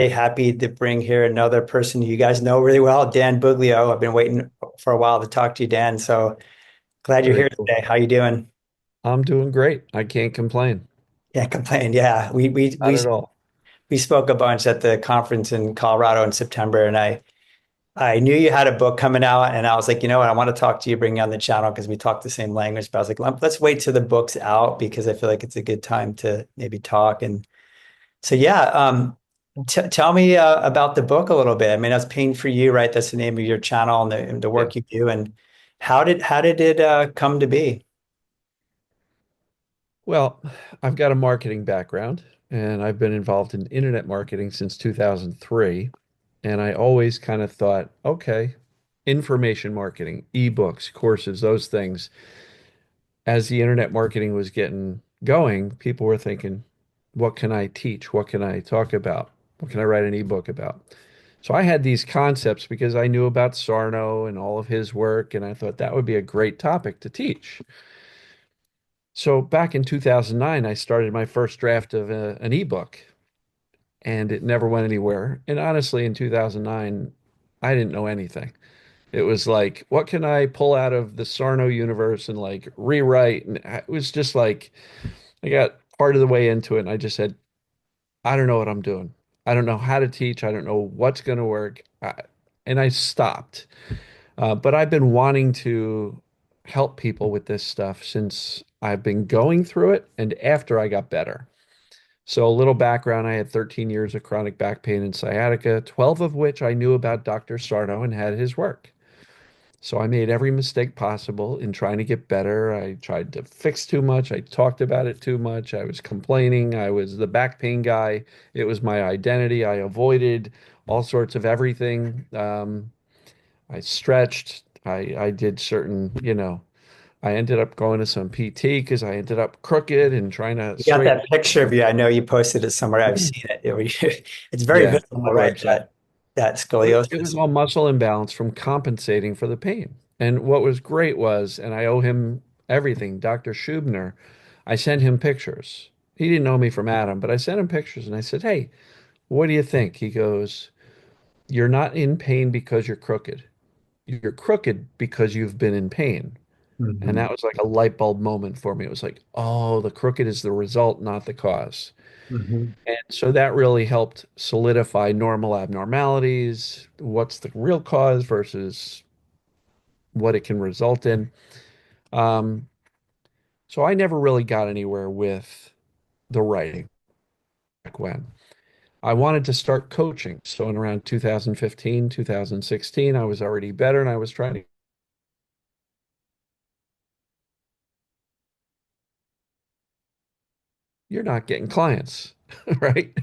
Hey, happy to bring here another person who you guys know really well, Dan Buglio. I've been waiting for a while to talk to you, Dan. So glad you're Very here cool. today. How you doing? I'm doing great. I can't complain. Can't complain. Yeah, Not at all. we spoke a bunch at the conference in Colorado in September, and I knew you had a book coming out, and I was like, you know what, I want to talk to you, bring you on the channel because we talk the same language. But I was like, let's wait till the book's out because I feel like it's a good time to maybe talk. And so, yeah, t tell me about the book a little bit. I mean, that's Pain for You, right? That's the name of your channel and the Yeah. work you do. And how did it come to be? Well, I've got a marketing background and I've been involved in internet marketing since 2003. And I always kind of thought, okay, information marketing, ebooks, courses, those things. As the internet marketing was getting going, people were thinking, what can I teach? What can I talk about? What can I write an ebook about? So I had these concepts because I knew about Sarno and all of his work, and I thought that would be a great topic to teach. So back in 2009, I started my first draft of an ebook, and it never went anywhere. And honestly, in 2009, I didn't know anything. It was like, what can I pull out of the Sarno universe and like rewrite? And it was just like, I got part of the way into it, and I just said, I don't know what I'm doing. I don't know how to teach. I don't know what's going to work. And I stopped. But I've been wanting to help people with this stuff since I've been going through it and after I got better. So, a little background, I had 13 years of chronic back pain and sciatica, 12 of which I knew about Dr. Sarno and had his work. So, I made every mistake possible in trying to get better. I tried to fix too much. I talked about it too much. I was complaining. I was the back pain guy. It was my identity. I avoided all sorts of everything. I stretched. I did certain, I ended up going to some PT because I ended up crooked and trying to You got straighten. that picture of you. I know you posted it somewhere. I've seen it. It's very Yeah, on visible, my right? website. That But it was scoliosis. all muscle imbalance from compensating for the pain. And what was great was, and I owe him everything, Dr. Schubner, I sent him pictures. He didn't know me from Adam, but I sent him pictures and I said, "Hey, what do you think?" He goes, "You're not in pain because you're crooked. You're crooked because you've been in pain." And Hmm. that was like a light bulb moment for me. It was like, oh, the crooked is the result, not the cause. Hmm. And so that really helped solidify normal abnormalities, what's the real cause versus what it can result in. Um, so I never really got anywhere with the writing back when. I wanted to start coaching. So in around 2015, 2016, I was already better and I was trying to, you're not getting clients, right?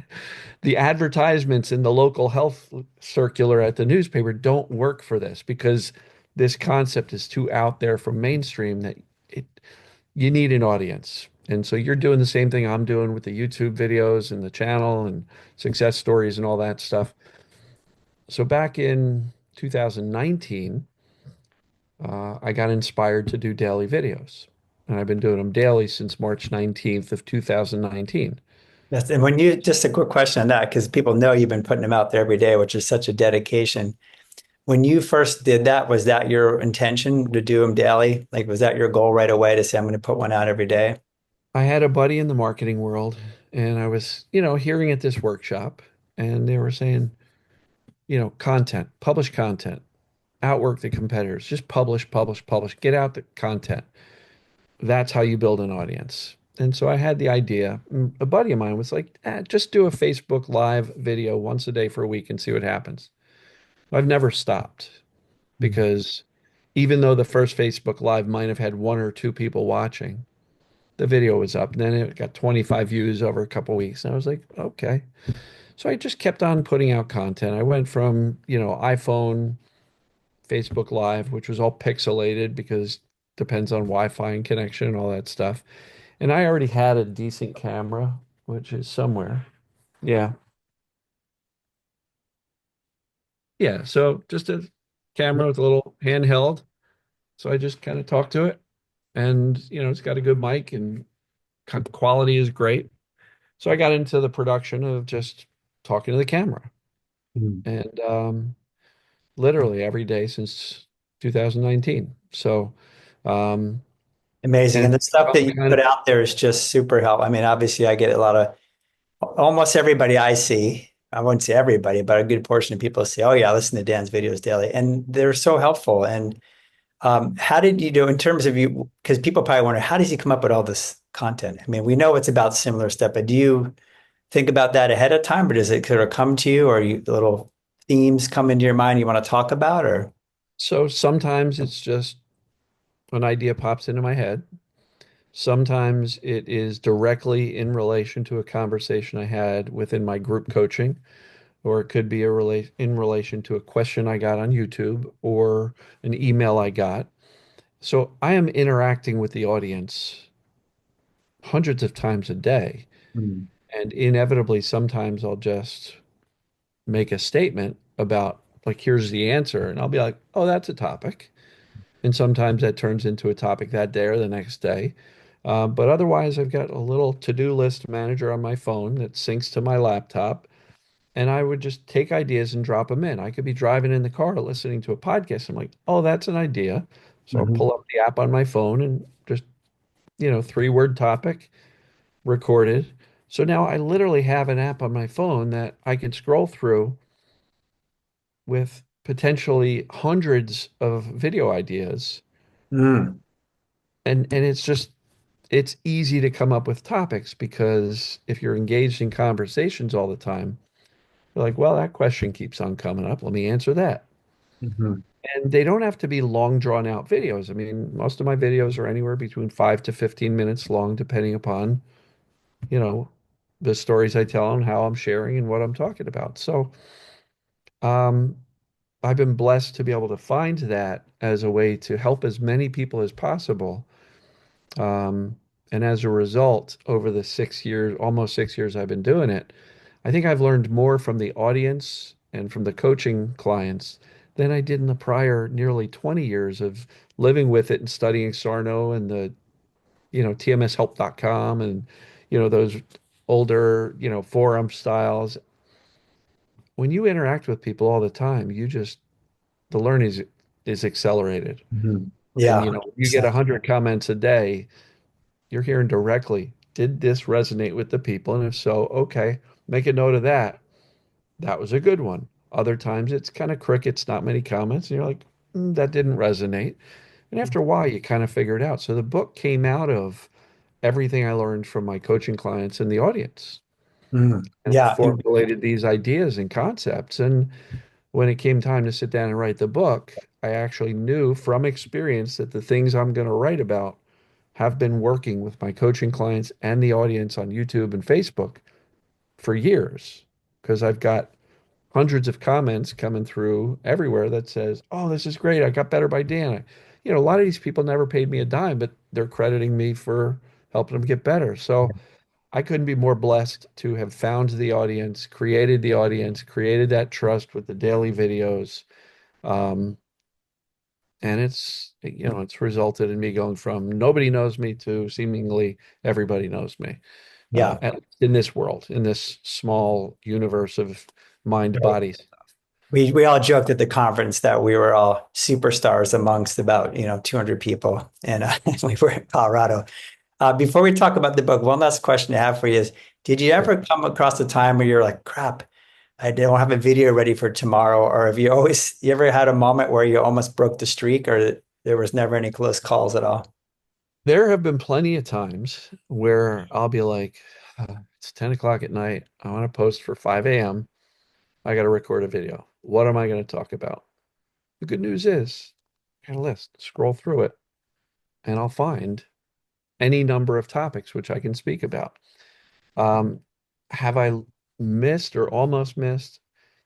The advertisements in the local health circular at the newspaper don't work for this because this concept is too out there from mainstream that it you need an audience. And so you're doing the same thing I'm doing with the YouTube videos and the channel and success stories and all that stuff. So back in 2019, I got inspired to do daily videos. And I've been doing them daily since March 19th of 2019. Yes, and when you just a quick question on that, because people know you've been putting them out there every day, which is such a dedication. When you first did that, was that your intention to do them daily? Like, was that your goal right away to say, I'm going to put one out every day? I had a buddy in the marketing world, and I was, hearing at this workshop, and they were saying, content, publish content, outwork the competitors, just publish, publish, publish, get out the content. That's how you build an audience. And so I had the idea. A buddy of mine was like, just do a Facebook Live video once a day for a week and see what happens. I've never stopped because even though the first Facebook Live might have had one or two people watching, the video was up. And then it got 25 views over a couple weeks. And I was like, okay. So I just kept on putting out content. I went from, iPhone, Facebook Live, which was all pixelated because depends on Wi-Fi and connection and all that stuff. And I already had a decent camera, which is somewhere. Yeah. Yeah. So just a camera with a little handheld. So I just kind of talk to it. And, it's got a good mic and quality is great. So I got into the production of just talking to the camera. Mm. And literally every day since 2019. So, um, Amazing. and And the it's stuff that become you kind put of, out there is just super helpful. I mean, obviously I get a lot of almost everybody I see. I wouldn't say everybody, but a good portion of people say, "Oh yeah, I listen to Dan's videos daily," and they're so helpful. And how did you do in terms of you? Because people probably wonder, how does he come up with all this content? I mean, we know it's about similar stuff, but do you think about that ahead of time, or does it sort of come to you, or you little themes come into your mind you want to talk about, or? so sometimes it's just an idea pops into my head. Sometimes it is directly in relation to a conversation I had within my group coaching, or it could be in relation to a question I got on YouTube or an email I got. So I am interacting with the audience hundreds of times a day. Mm. And inevitably, sometimes I'll just make a statement about, like, here's the answer. And I'll be like, oh, that's a topic. And sometimes that turns into a topic that day or the next day. But otherwise, I've got a little to-do list manager on my phone that syncs to my laptop. And I would just take ideas and drop them in. I could be driving in the car listening to a podcast. I'm like, oh, that's an idea. So I'll Mhm. pull up the app on my phone and just, 3-word topic recorded. So now I literally have an app on my phone that I can scroll through with potentially hundreds of video ideas. Mm. And it's easy to come up with topics because if you're engaged in conversations all the time, you're like, well, that question keeps on coming up. Let me answer that. Mhm. And they don't have to be long, drawn out videos. I mean, most of my videos are anywhere between 5 to 15 minutes long, depending upon, you know, the stories I tell and how I'm sharing and what I'm talking about. So, um, I've been blessed to be able to find that as a way to help as many people as possible. Um, and as a result, over the 6 years, almost 6 years I've been doing it, I think I've learned more from the audience and from the coaching clients than I did in the prior nearly 20 years of living with it and studying Sarno and the, tmshelp.com and, those older, forum styles. When you interact with people all the time, the learning is accelerated. Mhm. And, Yeah, you get 100%. 100 comments a day, you're hearing directly, did this resonate with the people? And if so, okay, make a note of that. That was a good one. Other times it's kind of crickets, not many comments, and you're like, that didn't resonate. And after a while, you kind of figure it out. So the book came out of everything I learned from my coaching clients and the audience. Mm. And I Yeah. formulated these ideas and concepts. And when it came time to sit down and write the book, I actually knew from experience that the things I'm going to write about have been working with my coaching clients and the audience on YouTube and Facebook for years because I've got hundreds of comments coming through everywhere that says, "Oh, this is great. I got better by Dan." A lot of these people never paid me a dime, but they're crediting me for helping them get better. So I couldn't be more blessed to have found the audience, created that trust with the daily videos. Um, and it's resulted in me going from nobody knows me to seemingly everybody knows me. Yeah. At least in this world, in this small universe of mind Right. bodies. We all joked at the conference that we were all superstars amongst about 200 people, and we were in Colorado. Before we talk about the book, one last question I have for you is: did you ever come across a time where you're like, "Crap, I don't have a video ready for tomorrow," or have you ever had a moment where you almost broke the streak, or there was never any close calls at all? There have been plenty of times where I'll be like, it's 10 o'clock at night. I want to post for 5 a.m. I got to record a video. What am I going to talk about? The good news is, I got a list, scroll through it, and I'll find any number of topics which I can speak about. Um, have I missed or almost missed?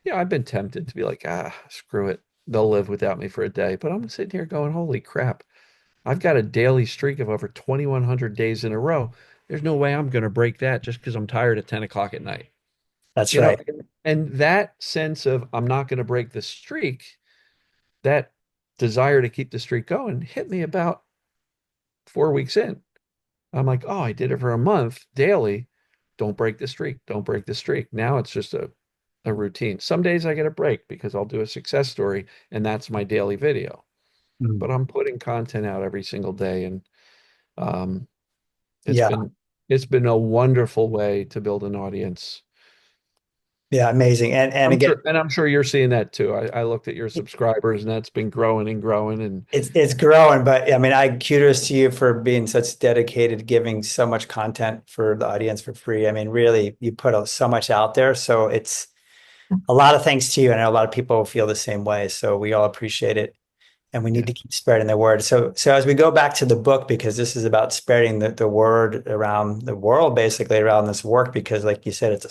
Yeah, I've been tempted to be like, screw it. They'll live without me for a day. But I'm sitting here going, holy crap. I've got a daily streak of over 2,100 days in a row. There's no way I'm going to break that just because I'm tired at 10 o'clock at night. That's You know, right. and that sense of I'm not going to break the streak, that desire to keep the streak going hit me about 4 weeks in. I'm like, oh, I did it for a month daily. Don't break the streak. Don't break the streak. Now it's just a a routine. Some days I get a break because I'll do a success story and that's my daily video. Mm. But I'm putting content out every single day, and um, it's Yeah. been it's been a wonderful way to build an audience. Yeah. Amazing. And again, I'm sure you're seeing that too. I looked at your subscribers and that's been growing and growing. And it's growing, but I mean, I kudos to you for being such dedicated, giving so much content for the audience for free. I mean, really, you put so much out there. So it's a lot of thanks to you. And I know a lot of people feel the same way. So we all appreciate it. And we need yeah. to keep spreading the word. So as we go back to the book, because this is about spreading the word around the world, basically around this work, because like you said, it's a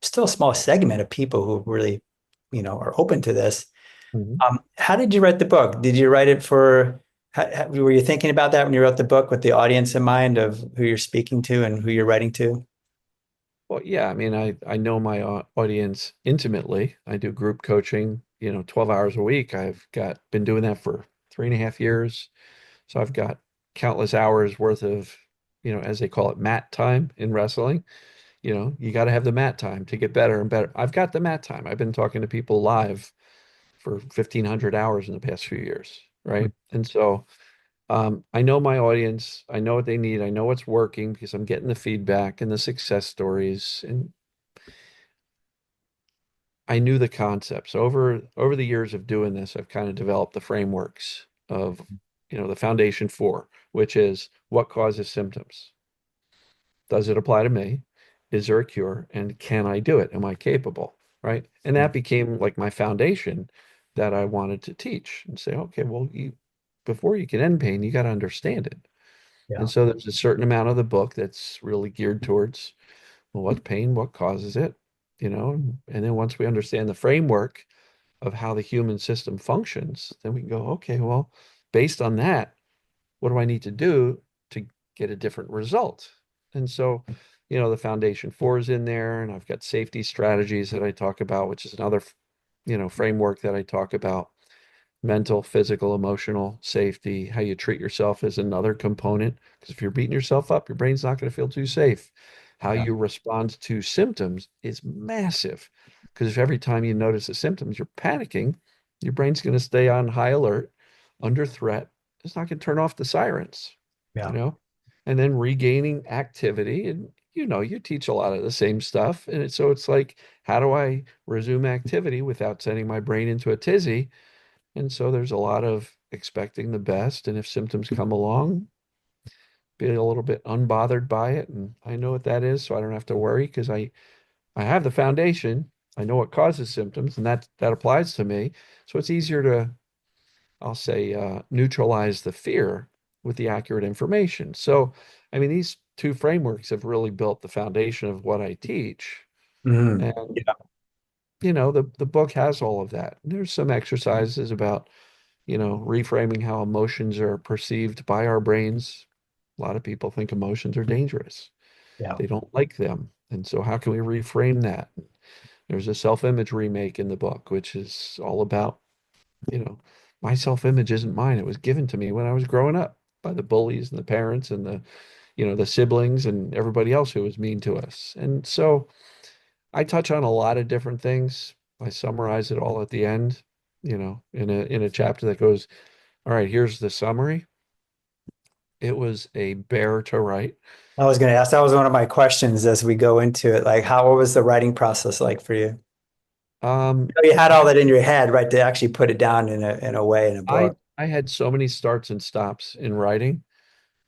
still a small segment of people who really, are open to this. Mhm. How did you write the book? Did you write it were you thinking about that when you wrote the book with the audience in mind of who you're speaking to and who you're writing to? Well, yeah, I mean, I know my audience intimately. I do group coaching, 12 hours a week. I've been doing that for 3.5 years. So I've got countless hours worth of, as they call it, mat time in wrestling. You got to have the mat time to get better and better. I've got the mat time. I've been talking to people live for 1,500 hours in the past few years, right? And so I know my audience. I know what they need. I know what's working because I'm getting the feedback and the success stories, and I knew the concepts. Over the years of doing this, I've kind of developed the frameworks of, the foundation for, which is what causes symptoms. Does it apply to me? Is there a cure? And can I do it? Am I capable? Right? And that became like my foundation that I wanted to teach and say, okay, well, before you can end pain, you got to understand it. And Yeah. so there's a certain amount of the book that's really geared towards, well, what's pain? What causes it? And then once we understand the framework of how the human system functions, then we can go, okay, well, based on that, what do I need to do to get a different result? And so, the foundation four is in there, and I've got safety strategies that I talk about, which is another, framework that I talk about. Mental, physical, emotional safety, how you treat yourself is another component. Because if you're beating yourself up, your brain's not going to feel too safe. How Yeah. you respond to symptoms is massive. Because if every time you notice the symptoms, you're panicking, your brain's going to stay on high alert, under threat. It's not going to turn off the sirens, you Yeah. know? And then regaining activity. And, you teach a lot of the same stuff. And so it's like, how do I resume activity without sending my brain into a tizzy? And so there's a lot of expecting the best. And if symptoms come along, be a little bit unbothered by it. And I know what that is, so I don't have to worry because I have the foundation. I know what causes symptoms, and that applies to me. So it's easier to, I'll say, neutralize the fear with the accurate information. So, I mean, these two frameworks have really built the foundation of what I teach. Mhm. And, Yeah. the book has all of that. There's some exercises about reframing how emotions are perceived by our brains. A lot of people think emotions are dangerous. Yeah. They don't like them. And so how can we reframe that? There's a self-image remake in the book, which is all about, you know, my self-image isn't mine. It was given to me when I was growing up by the bullies and the parents and the siblings and everybody else who was mean to us. And so I touch on a lot of different things. I summarize it all at the end, in a chapter that goes, all right, here's the summary. It was a bear to write. I was going to ask, that was one of my questions as we go into it. Like, what was the writing process like for you? You had all I that in your head, right? To actually put it down in a way in a I book. I had so many starts and stops in writing.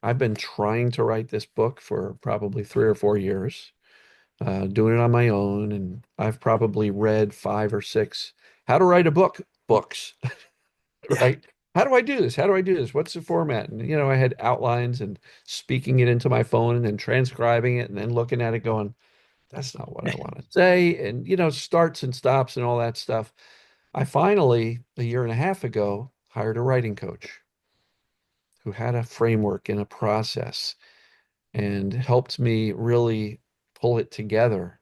I've been trying to write this book for probably 3 or 4 years, doing it on my own, and I've probably read 5 or 6 how to write a book books, Yeah. right? How do I do this? How do I do this? What's the format? And I had outlines and speaking it into my phone and then transcribing it and then looking at it going, that's not what I want to say. And, starts and stops and all that stuff. I finally, a year and a half ago, hired a writing coach who had a framework and a process and helped me really pull it together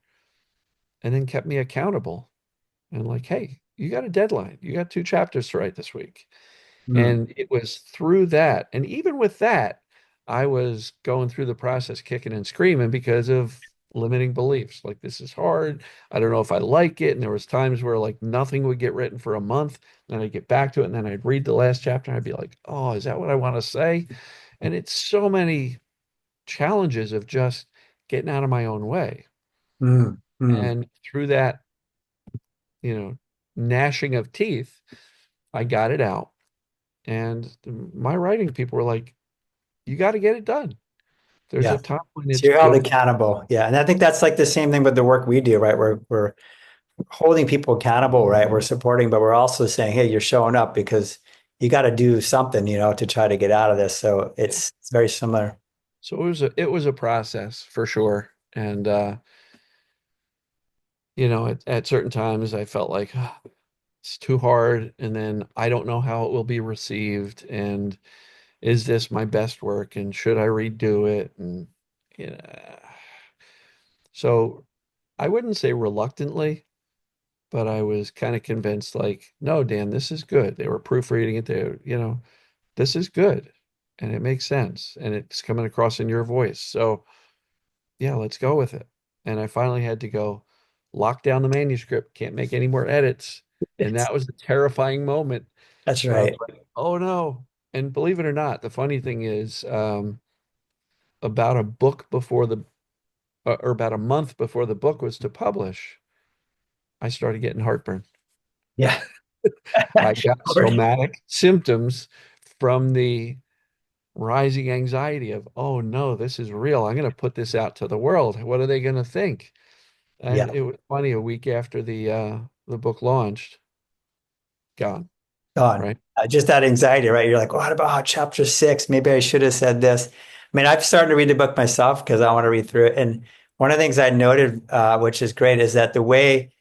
and then kept me accountable and like, hey, you got a deadline. You got 2 chapters to write this week. Mm. And it was through that. And even with that, I was going through the process kicking and screaming because of limiting beliefs. Like this is hard. I don't know if I like it. And there was times where like nothing would get written for a month. Then I'd get back to it and then I'd read the last chapter and I'd be like, oh, is that what I want to say? And it's so many challenges of just getting out of my own way. Mm, mm. And through that, you know, gnashing of teeth, I got it out. And my writing people were like, you got to get it done. There's Yeah. a time when So it's you're held just, accountable. Yeah. And I think that's like the same thing with the work we do, right? We're holding people accountable, right? We're supporting, but we're also saying, hey, you're showing up because you got to do something, to try to get out of this. So yeah. it's very similar. So it was a process for sure. And at certain times I felt like it's too hard, and then I don't know how it will be received, and is this my best work, and should I redo it? And you know, so I wouldn't say reluctantly, but I was kind of convinced, like, no, Dan, this is good. They were proofreading it. This is good, and it makes sense, and it's coming across in your voice. So yeah, let's go with it. And I finally had to go lock down the manuscript, can't make any more edits. And It's, that was a terrifying moment that's where I was right. like, oh no. And believe it or not, the funny thing is, about a book before or about a month before the book was to publish, I started getting heartburn. Yeah. I got somatic symptoms from the rising anxiety of, oh no, this is real. I'm going to put this out to the world. What are they going to think? And Yeah. it was funny, a week after the book launched, gone, Gone. right? Just that anxiety, right? You're like, what about chapter 6? Maybe I should have said this. I mean, I've started to read the book myself because I want to read through it. And one of the things I noted, which is great, is that the way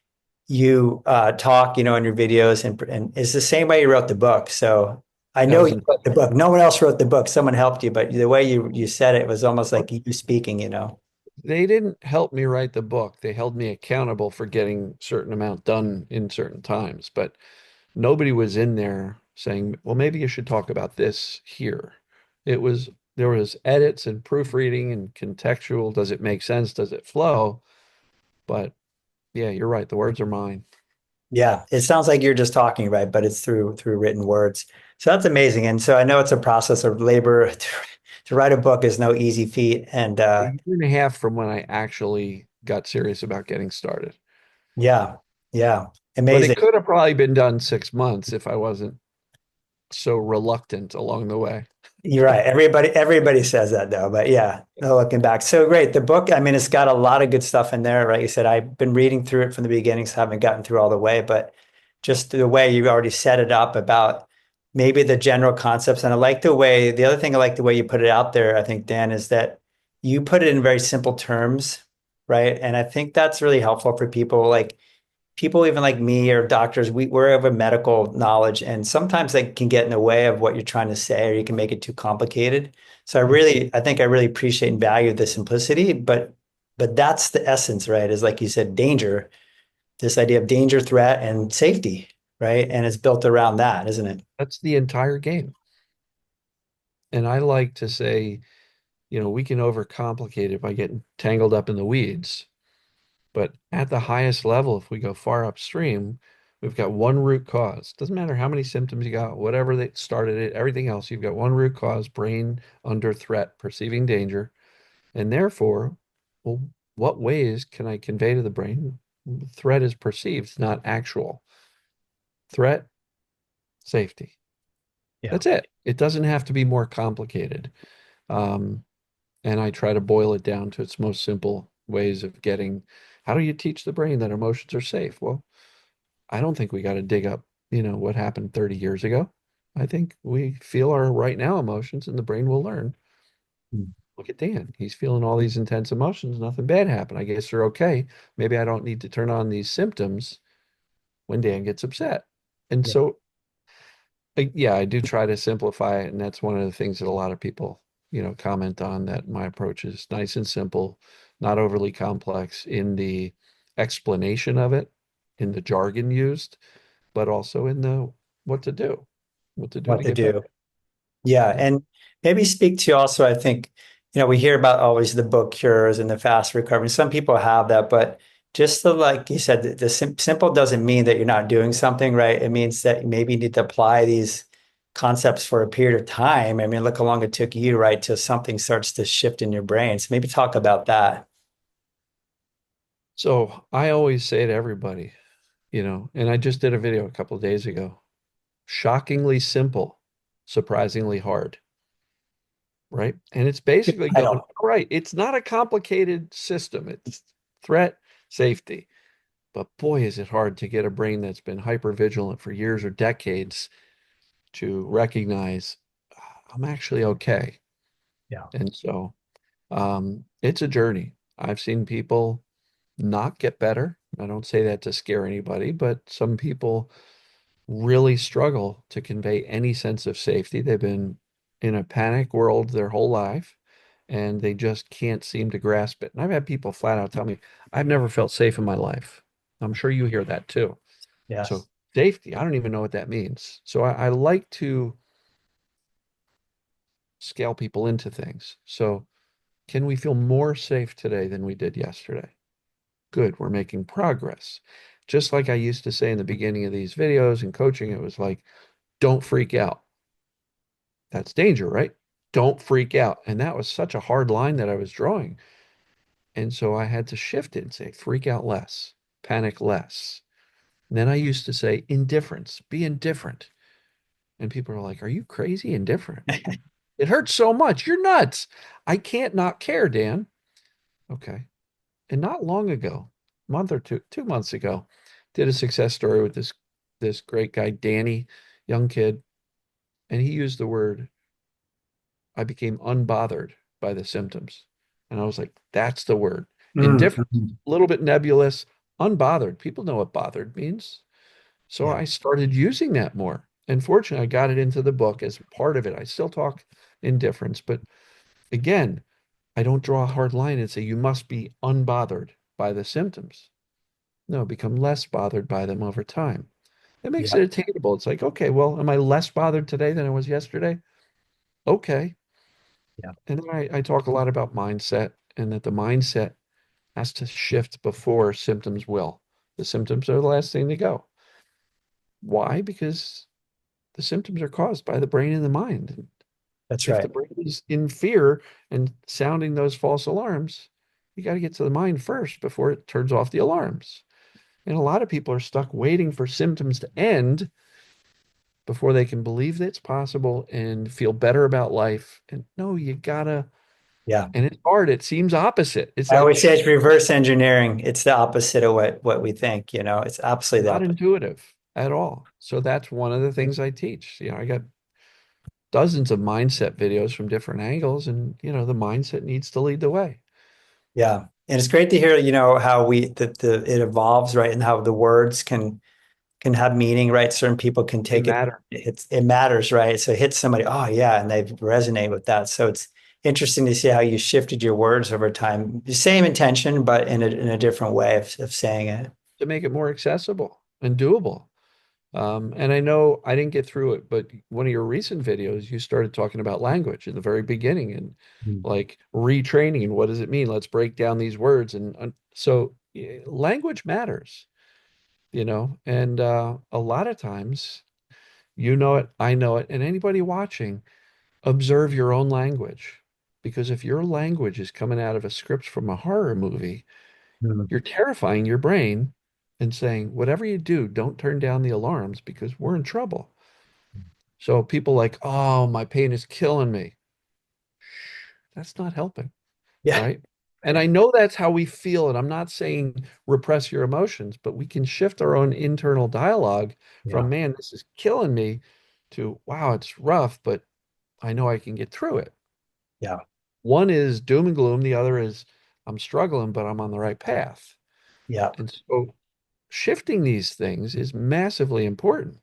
you talk, in your videos and is the same way you wrote the book. So I know you Thousand. wrote the book. No one else wrote the book. Someone helped you, but the way you said it was almost like you speaking. They didn't help me write the book. They held me accountable for getting certain amount done in certain times, but nobody was in there saying, well, maybe you should talk about this here. There was edits and proofreading and contextual. Does it make sense? Does it flow? But yeah, you're right. The words are mine. Yeah, it sounds like you're just talking, right? But it's through written words. So that's amazing. And so I know it's a process of labor. To write a book is no easy feat. And A year and a half from when I actually got serious about getting started. yeah, yeah, But it amazing. could have probably been done 6 months if I wasn't so reluctant along the way. You're right. Everybody says that though, but yeah, no looking back. So great. The book, I mean, it's got a lot of good stuff in there, right? You said I've been reading through it from the beginning, so I haven't gotten through all the way, but just the way you already set it up about maybe the general concepts. And I like the other thing I like the way you put it out there, I think, Dan, is that you put it in very simple terms, right? And I think that's really helpful for people. Like people even like me or doctors, we're of a medical knowledge, and sometimes they can get in the way of what you're trying to say, or you can make it too complicated. So I think I really appreciate and value the simplicity, but that's the essence, right? Is like you said, danger, this idea of danger, threat, and safety, right? And it's built around that, isn't it? That's the entire game. And I like to say, we can overcomplicate it by getting tangled up in the weeds. But at the highest level, if we go far upstream, we've got one root cause. Doesn't matter how many symptoms you got, whatever they started it, everything else, you've got one root cause, brain under threat, perceiving danger. And therefore, well, what ways can I convey to the brain? Threat is perceived, not actual. Threat, safety. Yeah. That's it. It doesn't have to be more complicated. Um, and I try to boil it down to its most simple ways of getting, how do you teach the brain that emotions are safe? Well, I don't think we got to dig up, what happened 30 years ago. I think we feel our right now emotions and the brain will learn. Look at Dan. He's feeling all these intense emotions. Nothing bad happened. I guess they're okay. Maybe I don't need to turn on these symptoms when Dan gets upset. And Yeah. so, yeah, I do try to simplify it. And that's one of the things that a lot of people, comment on, that my approach is nice and simple, not overly complex in the explanation of it, in the jargon used, but also in the what to do, what to do What to to get better. do. Yeah. Yeah. And maybe speak to also, I think, we hear about always the book cures and the fast recovery. Some people have that, but just the, like you said, the simple doesn't mean that you're not doing something, right? It means that maybe you need to apply these concepts for a period of time. I mean, look how long it took you, right, till something starts to shift in your brain. So maybe talk about that. So I always say to everybody, and I just did a video a couple of days ago, shockingly simple, surprisingly hard, right? And it's basically I going, don't. all right, it's not a complicated system. It's threat, safety. But boy, is it hard to get a brain that's been hyper vigilant for years or decades to recognize I'm actually okay. Yeah. And so it's a journey. I've seen people not get better. I don't say that to scare anybody, but some people really struggle to convey any sense of safety. They've been in a panic world their whole life and they just can't seem to grasp it. And I've had people flat out tell me, I've never felt safe in my life. I'm sure you hear that too. So Yes. safety, I don't even know what that means. So I like to scale people into things. So can we feel more safe today than we did yesterday? Good, we're making progress. Just like I used to say in the beginning of these videos and coaching, it was like, don't freak out. That's danger, right? Don't freak out. And that was such a hard line that I was drawing. And so I had to shift it and say, freak out less, panic less. And then I used to say, indifference, be indifferent. And people are like, are you crazy? Indifferent. It hurts so much. You're nuts. I can't not care, Dan. Okay. And not long ago, a month or 2 months ago, did a success story with this great guy, Danny, young kid, and he used the word, I became unbothered by the symptoms. And I was like, that's the word. Indifference, Mhm. a little bit nebulous, unbothered. People know what bothered means. So Yeah. I started using that more. And fortunately, I got it into the book as part of it. I still talk indifference, but again, I don't draw a hard line and say you must be unbothered by the symptoms. No, become less bothered by them over time. It makes Yeah. it attainable. It's like, okay, well, am I less bothered today than I was yesterday? Okay. Yeah. And then I talk a lot about mindset and that the mindset has to shift before symptoms will. The symptoms are the last thing to go. Why? Because the symptoms are caused by the brain and the mind. That's If the right. brain is in fear and sounding those false alarms, you got to get to the mind first before it turns off the alarms. And a lot of people are stuck waiting for symptoms to end before they can believe that it's possible and feel better about life. And no, you gotta, Yeah. and it's hard. It seems opposite. It's I like always say it's reverse engineering. It's the opposite of what we think, It's absolutely the not opposite. intuitive at all. So that's one of the things I teach. I got dozens of mindset videos from different angles, and the mindset needs to lead the way. Yeah. And it's great to hear, how it evolves, right? And how the words can have meaning, right? Certain people can They take it. matter. It matters, right? So it hits somebody, oh yeah, and they resonate with that. So it's interesting to see how you shifted your words over time. The same intention, but in a different way of saying it. To make it more accessible and doable. And I know I didn't get through it, but one of your recent videos, you started talking about language in the very beginning and Mm. like retraining. And what does it mean? Let's break down these words. And so language matters, and a lot of times, you know it, I know it, and anybody watching, observe your own language. Because if your language is coming out of a script from a horror movie, Mm. you're terrifying your brain and saying, whatever you do, don't turn down the alarms because we're in trouble. So people like, oh, my pain is killing me. That's not helping, Yeah. right? And I know that's how we feel. And I'm not saying repress your emotions, but we can shift our own internal dialogue from, Yeah. man, this is killing me to, wow, it's rough, but I know I can get through it. Yeah. One is doom and gloom. The other is I'm struggling, but I'm on the right path. Yeah. And so shifting these things is massively important.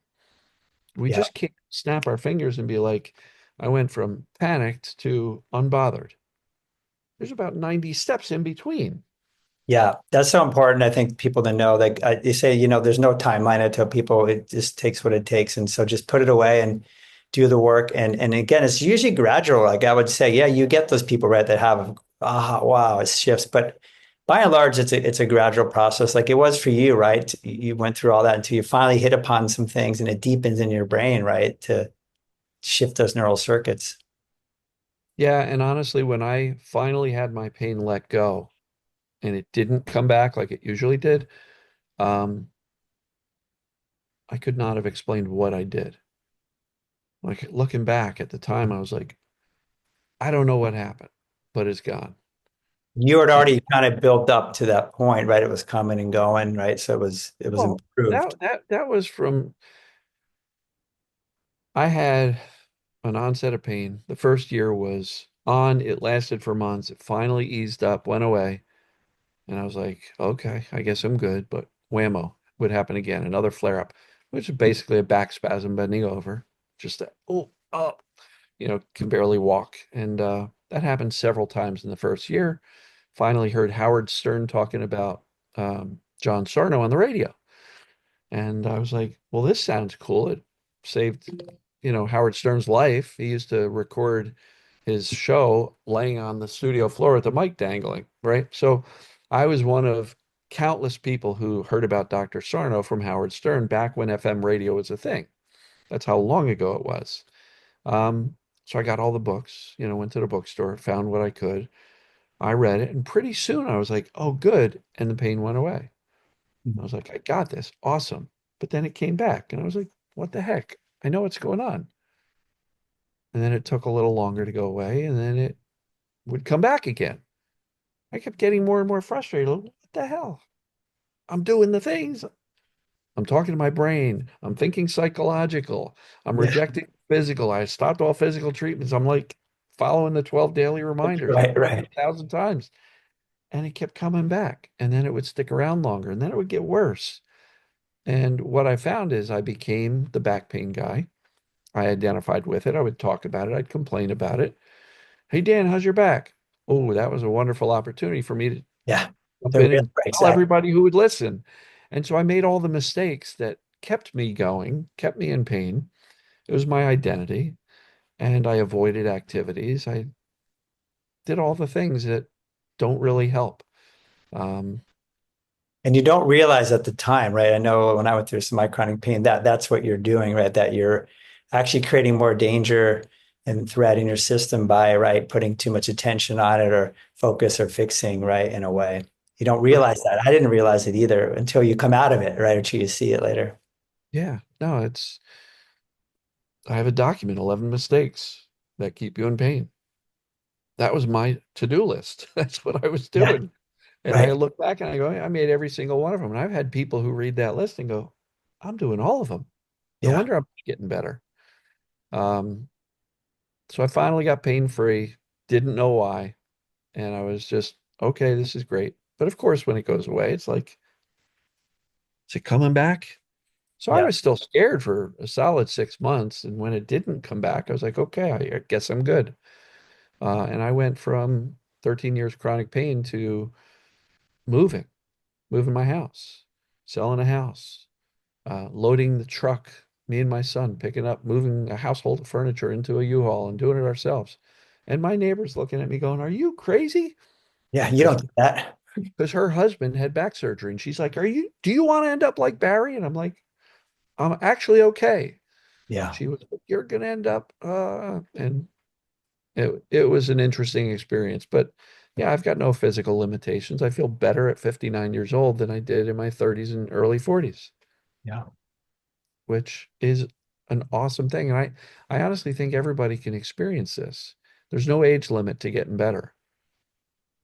We Yeah. just can't snap our fingers and be like, I went from panicked to unbothered. There's about 90 steps in between. Yeah, that's so important. I think people to know that they say, there's no timeline. I tell people it just takes what it takes. And so just put it away and do the work. And again, it's usually gradual. Like I would say, yeah, you get those people, right, that have, ah, wow, it shifts. But by and large, it's a gradual process, like it was for you, right? You went through all that until you finally hit upon some things and it deepens in your brain, right, to shift those neural circuits. Yeah, and honestly, when I finally had my pain let go and it didn't come back like it usually did, um, I could not have explained what I did. Like looking back at the time, I was like, I don't know what happened, but it's gone. You had And already kind of built up to that point, right? It was coming and going, right? So it was well, improved. that was from I had an onset of pain. The first year was on, it lasted for months. It finally eased up, went away, and I was like, okay, I guess I'm good. But whammo, would happen again, another flare up, which is basically a back spasm bending over. Just that, oh, can barely walk. And that happened several times in the first year. Finally heard Howard Stern talking about John Sarno on the radio. And I was like, well, this sounds cool. It saved, Howard Stern's life. He used to record his show laying on the studio floor with the mic dangling, right? So I was one of countless people who heard about Dr. Sarno from Howard Stern back when FM radio was a thing. That's how long ago it was. So I got all the books, went to the bookstore, found what I could. I read it, and pretty soon I was like, oh, good. And the pain went away. I was like, I got this. Awesome. But then it came back, and I was like, what the heck? I know what's going on. And then it took a little longer to go away, and then it would come back again. I kept getting more and more frustrated. What the hell? I'm doing the things. I'm talking to my brain. I'm thinking psychological. I'm Yeah, rejecting physical. I stopped all physical treatments. I'm like following the 12 daily reminders. I've right, done it right. 1,000 times. And it kept coming back. And then it would stick around longer. And then it would get worse. And what I found is I became the back pain guy. I identified with it. I would talk about it. I'd complain about it. Hey, Dan, how's your back? Oh, that was a wonderful opportunity for me to Yeah. jump The in real, and tell exactly. everybody who would listen. And so I made all the mistakes that kept me going, kept me in pain. It was my identity. And I avoided activities. I did all the things that don't really help. Um, And you don't realize at the time, right? I know when I went through some of my chronic pain, that's what you're doing, right? That you're actually creating more danger and threat in your system by, right, putting too much attention on it or focus or fixing, right, in a way. You don't for realize sure. that. I didn't realize it either until you come out of it, right? Until you see it later. Yeah, no, I have a document, 11 mistakes that keep you in pain. That was my to-do list. That's what I was Yeah, doing. And I right. look back and I go, I made every single one of them. And I've had people who read that list and go, I'm doing all of them. No Yeah, wonder I'm getting better. Um, so I finally got pain free, didn't know why. And I was just, okay, this is great. But of course, when it goes away, it's like, is it coming back? So I yeah, was still scared for a solid 6 months. And when it didn't come back, I was like, okay, I guess I'm good. And I went from 13 years chronic pain to moving, moving my house, selling a house, loading the truck, me and my son picking up, moving a household of furniture into a U-Haul and doing it ourselves. And my neighbor's looking at me going, are you crazy? yeah. You Because don't do that. her husband had back surgery. And she's like, do you want to end up like Barry? And I'm like, I'm actually okay. Yeah, She was like, you're going to end up, and it was an interesting experience. But yeah, I've got no physical limitations. I feel better at 59 years old than I did in my 30s and early 40s, yeah, which is an awesome thing. And I honestly think everybody can experience this. There's no age limit to getting better.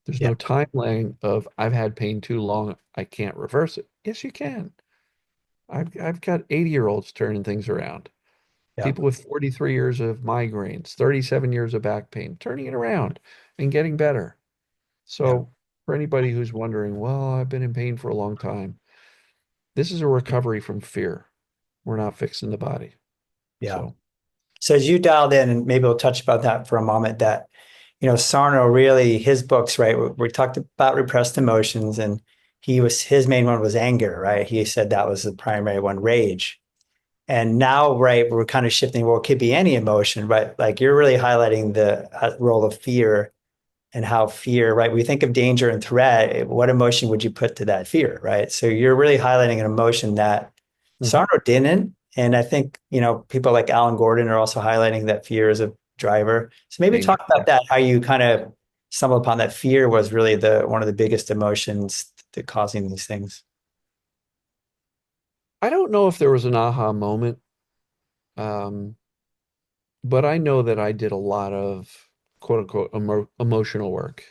There's yeah, no timeline of I've had pain too long, I can't reverse it. Yes, you can. I've got 80-year-olds turning things around. yeah, People with 43 years of migraines, 37 years of back pain, turning it around and getting better. yeah, So for anybody who's wondering, well, I've been in pain for a long time, this is a recovery from fear. We're not fixing the body. yeah. So So as you dialed in, and maybe we'll touch about that for a moment, that, Sarno really, his books, right? We talked about repressed emotions, and his main one was anger, right? He said that was the primary one, rage. And now, right, we're kind of shifting, well, it could be any emotion, but like you're really highlighting the role of fear and how fear, right? We think of danger and threat. What emotion would you put to that fear, right? So you're really highlighting an emotion that Hmm. Sarno didn't. And I think, people like Alan Gordon are also highlighting that fear is a driver. So maybe Danger. talk about Yeah. that, how you kind of stumbled upon that fear was really the one of the biggest emotions that causing these things. I don't know if there was an aha moment, um, but I know that I did a lot of quote unquote emotional work,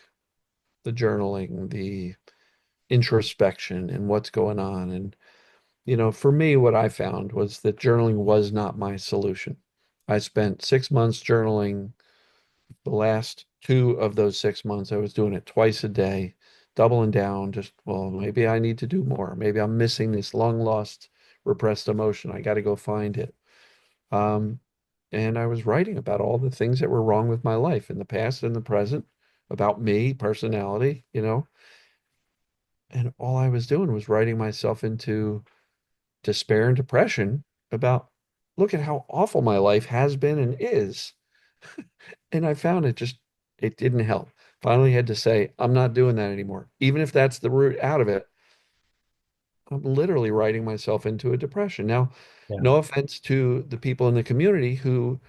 the journaling, the introspection, and what's going on. And, for me, what I found was that journaling was not my solution. I spent 6 months journaling. The last 2 of those 6 months, I was doing it twice a day, doubling down, just, well, maybe I need to do more. Maybe I'm missing this long lost repressed emotion. I got to go find it. Um, and I was writing about all the things that were wrong with my life in the past and the present, about me, personality, and all I was doing was writing myself into despair and depression about, look at how awful my life has been and is. And I found it didn't help. Finally had to say, I'm not doing that anymore. Even if that's the route out of it, I'm literally writing myself into a depression. Now, Yeah. no offense to the people in the community who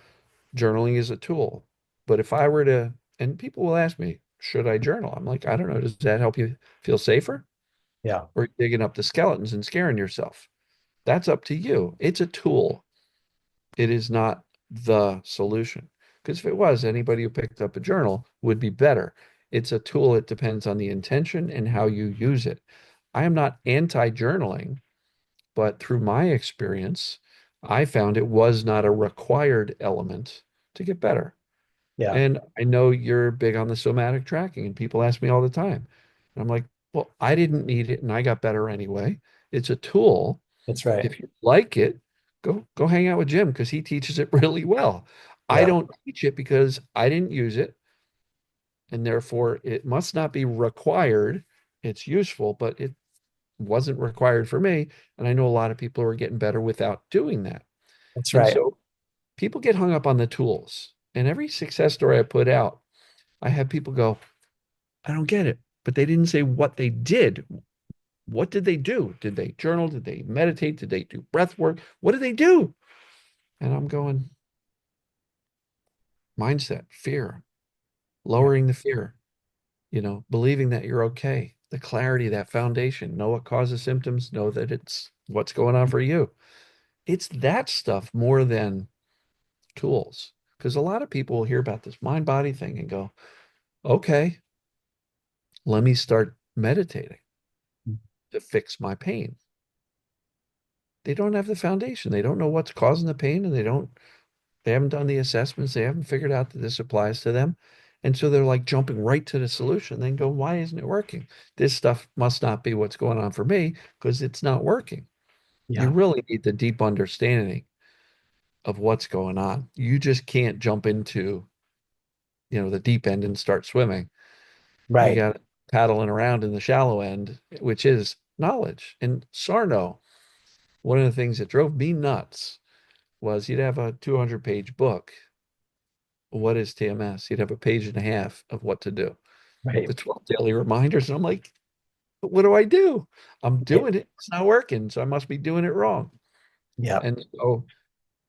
journaling is a tool. But if I were to, and people will ask me, should I journal? I'm like, I don't know. Does that help you feel safer? Yeah. Or digging up the skeletons and scaring yourself? That's up to you. It's a tool. It is not the solution. Because if it was, anybody who picked up a journal would be better. It's a tool. It depends on the intention and how you use it. I am not anti-journaling, but through my experience, I found it was not a required element to get better. Yeah. And I know you're big on the somatic tracking, and people ask me all the time. And I'm like, well, I didn't need it and I got better anyway. It's a tool. That's right. If you like it, go hang out with Jim because he teaches it really well. I Yeah. don't teach it because I didn't use it, and therefore it must not be required. It's useful, but it wasn't required for me. And I know a lot of people who are getting better without doing that. That's And right. so people get hung up on the tools. And every success story I put out, I have people go, I don't get it. But they didn't say what they did. What did they do? Did they journal? Did they meditate? Did they do breath work? What did they do? And I'm going, mindset, fear, Yeah. lowering the fear, believing that you're okay, the clarity, that foundation, know what causes symptoms, know that it's what's going on for you. It's that stuff more than tools. Because a lot of people will hear about this mind body thing and go, okay, let me start meditating to fix my pain. They don't have the foundation. They don't know what's causing the pain and they haven't done the assessments. They haven't figured out that this applies to them. And so they're like jumping right to the solution, then go, why isn't it working? This stuff must not be what's going on for me because it's not working. You Yeah. really need the deep understanding of what's going on. You just can't jump into, the deep end and start swimming. You Right. got paddling around in the shallow end, which is knowledge. And Sarno, one of the things that drove me nuts was you'd have a 200-page book. What is TMS? You'd have a page and a half of what to do. Right. The 12 daily reminders. And I'm like, what do I do? I'm Right. doing it. It's not working. So I must be doing it wrong. Yeah. And so,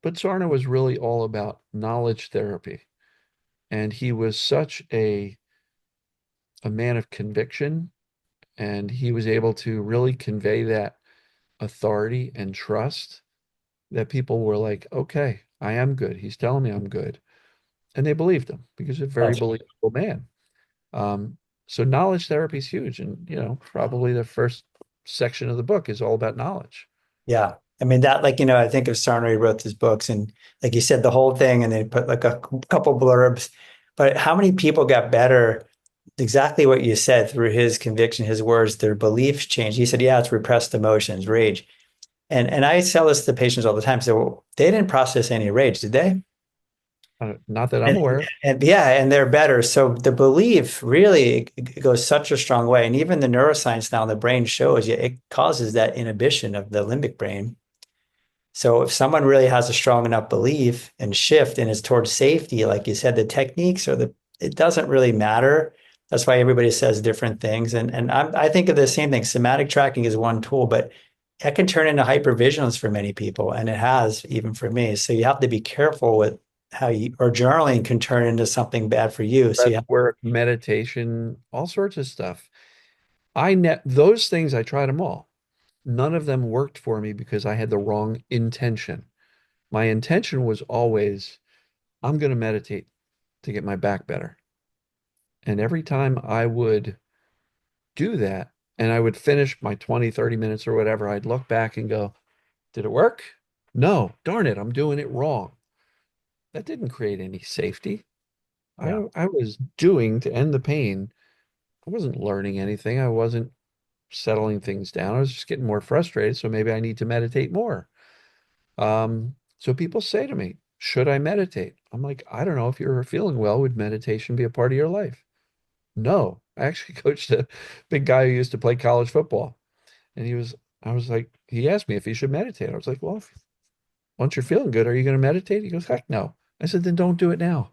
but Sarna was really all about knowledge therapy. And he was such a man of conviction. And he was able to really convey that authority and trust that people were like, okay, I am good. He's telling me I'm good. And they believed him because he's a very That's believable man. Um, so knowledge therapy is huge. And, probably the first section of the book is all about knowledge. Yeah. I mean, that, like, I think of Sarno, he wrote his books and, like you said, the whole thing, and then put like a couple blurbs. But how many people got better? Exactly what you said through his conviction, his words, their beliefs changed. He said, yeah, it's repressed emotions, rage. And I tell this to patients all the time. So, well, they didn't process any rage, did they? Not that I'm And, aware of. and yeah, and they're better. So the belief really goes such a strong way. And even the neuroscience now in the brain shows you it causes that inhibition of the limbic brain. So if someone really has a strong enough belief and shift and is towards safety, like you said, the techniques or it doesn't really matter. That's why everybody says different things. I think of the same thing. Somatic tracking is one tool, but that can turn into hypervigilance for many people. And it has even for me. So you have to be careful with how you, or journaling can turn into something bad for you. So you Breath have, work, meditation, all sorts of stuff. I net those things, I tried them all. None of them worked for me because I had the wrong intention. My intention was always, I'm going to meditate to get my back better. And every time I would do that and I would finish my 20, 30 minutes or whatever, I'd look back and go, did it work? No, darn it, I'm doing it wrong. That didn't create any safety. yeah, I was doing to end the pain. I wasn't learning anything. I wasn't settling things down. I was just getting more frustrated. So maybe I need to meditate more. So people say to me, should I meditate? I'm like, I don't know if you're feeling well, would meditation be a part of your life? No. I actually coached a big guy who used to play college football. And I was like, he asked me if he should meditate. I was like, well, once you're feeling good, are you going to meditate? He goes, heck no. I said, then don't do it now.